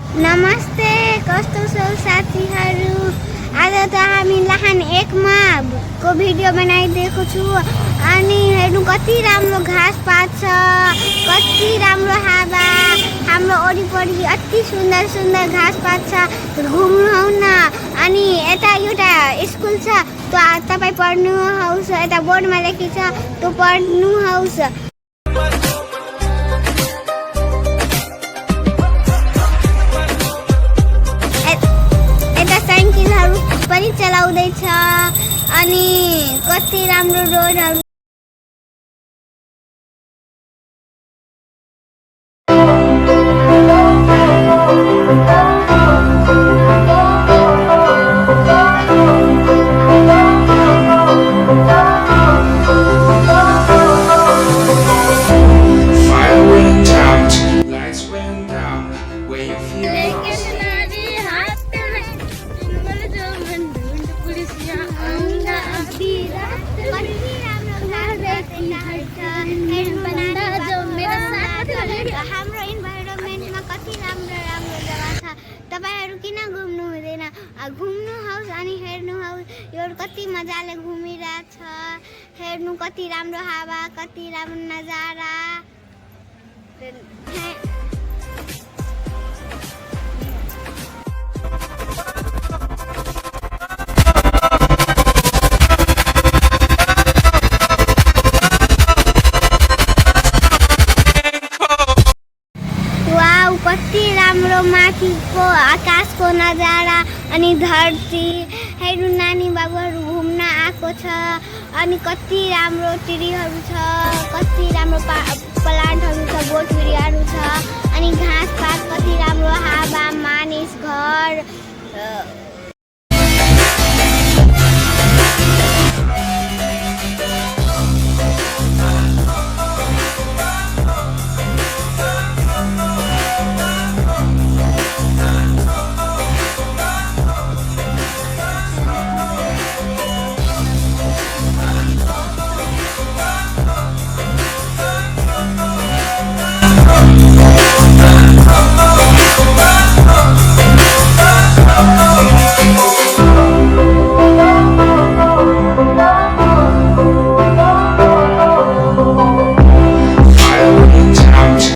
नमस्ते, कस्तो छौ साथीहरू? आज त हामी लाहान 1 मा को भिडियो बनाइदिएको छु अनि हेर्नु कति राम्रो घाँसपात छ, कति राम्रो हावा, हाम्रो वरिपरि अति सुन्दर सुन्दर घाँसपात छ। घुम्नु आउँ न। अनि यता एउटा स्कुल छ, तपाईँ पढ्नुहोस्, यता बोर्डमा लेखिन्छ त्यो पढ्नुहोस्। पनि चलाउँदैछ अनि कति राम्रो रोडहरू हाम्रो इन्भाइरोमेन्टमा कति राम्रो राम्रो जग्गा छ। तपाईहरु किन घुम्नु हुँदैन? घुम्नुहोस् अनि हेर्नुहोस् यो कति मजाले घुमिरहेछ। हेर्नु कति राम्रो हावा, कति राम्रो नजारा। कति राम्रो माथिको आकाशको नजारा अनि धरती। हेर्नु नानी बाबुहरू घुम्न आएको छ अनि कति राम्रो ट्रीहरू छ, कति राम्रो प्लान्टहरू छ, बोटबिरुवाहरू छ अनि घाँसपात कति राम्रो